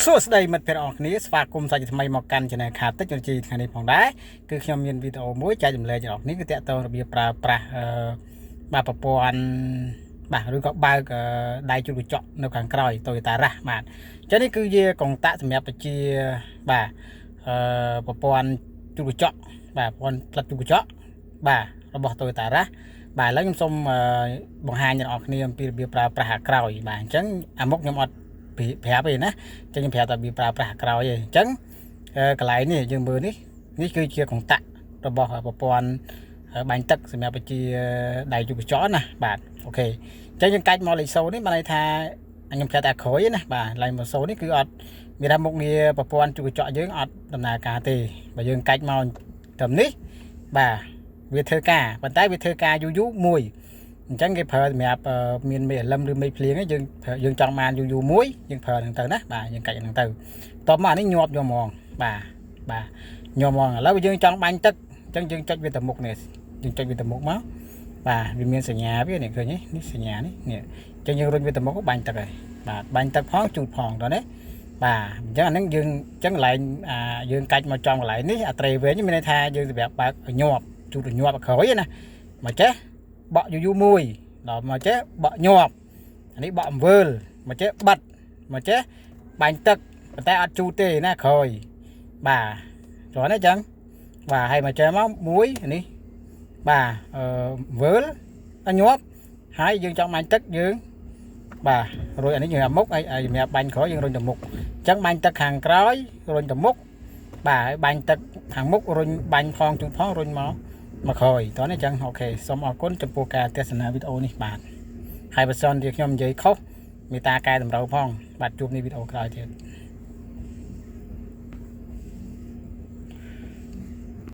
សួស្តីមិត្តភ័ក្តិអរគ្នាស្វាគមន៍សាច់ថ្មីមកកាន់ Channel ខាតតិចជីថ្ងៃនេះផងដែរគឺខ្ញុំមានវីដេអូមួយចែកម្លែកដល់អ្នកនេះគឺតាក់ទងរបៀបប្រើប្រាស់បាទប្រព័ន្ធបាទឬក៏បើកដៃជូតកញ្ចក់នៅខាងក្រោយ Toyota Rush បាទអញ្ចឹងនេះគឺជាកុងតាក់សម្រាប់ប្រជាបាទប្រព័ន្ធជូតកញ្ចក់បាទប្រព័ន្ធផ្លិតជូតកញ្ចក់បាទរបស់ Toyota Rush បាទឥឡូវខ្ញុំសូមបង្ហាញដល់អ្នកគ្នាអំពីរបៀបប្រើប្រាស់ខាងក្រោយបាទអញ្ចឹងអាមុខខ្ញុំអត់ប្រាប់ទេណាចឹងខ្ញុំប្រាប់តែវាប្រើប្រាស់ក្រោយទេអញ្ចឹងកន្លែងនេះយើងមើលនេះគឺជាកុងតាក់របស់ប្រព័ន្ធបាញ់ទឹកសម្រាប់ជាដៃជូតកញ្ចក់ណាបាទអូខេអញ្ចឹងយើងកាច់មកលេខ0នេះបានន័យថាខ្ញុំប្រាប់តែក្រោយណាបាទលេខ0នេះគឺអត់មានថាមុខងារប្រព័ន្ធជូតកញ្ចក់យើងអត់ដំណើរការទេបើយើងកាច់មកត្រឹមនេះបាទវាធ្វើការប៉ុន្តែវាធ្វើការយូរមួយអញ្ចឹងគេប្រើសម្រាប់មានមេលឹមឬមេភ្លៀងយើងចង់បានយូរមួយយើងប្រើហ្នឹងទៅណាបាទយើងកាច់ហ្នឹងទៅតបមកអានេះញាប់យកហ្មងបាទញាប់ហ្មងឥឡូវយើងចង់បាញ់ទឹកអញ្ចឹងយើងចុចវាទៅមុខនេះយើងចុចវាទៅមុខមកបាទវាមានសញ្ញាវានេះឃើញនេះសញ្ញានេះអញ្ចឹងយើងរុញវាទៅមុខបាញ់ទឹកហើយបាទបាញ់ទឹកផងជូតផងតោះណាបាទអញ្ចឹងអាហ្នឹងយើងអញ្ចឹងកន្លែងយើងកាច់មកចំកន្លែងនេះអាត្រេវិញមានន័យថាយើងសម្រាប់បើកញាប់ជូតញាប់ឲ្យក្រោយណាមកចេះបក់យូរមួយដល់មកចេះបក់ញាប់អានេះបក់អំវើលមកចេះបិទមកចេះបាញ់ទឹកប៉ុន្តែអត់ជូតទេណាក្រោយបាទគ្រាន់តែអញ្ចឹងបាទហើយមកចេះមកមួយនេះបាទវើលញាប់ហើយយើងចង់បាញ់ទឹកយើងបាទរួចអានេះយើងអាមុខហើយសម្រាប់បាញ់ក្រោយយើងរុញទៅមុខអញ្ចឹងបាញ់ទឹកខាងក្រោយរុញទៅមុខបាទហើយបាញ់ទឹកខាងមុខរុញបាញ់ផងជូតផងរុញមកក្រោយតោះនេះអញ្ចឹងអូខេសូមអរគុណចំពោះការទស្សនាវីដេអូនេះបាទហើយបើសិនជាខ្ញុំនិយាយខុសមេត្តាកែតម្រូវផងបាទជួបในវីដេអូក្រោយទៀត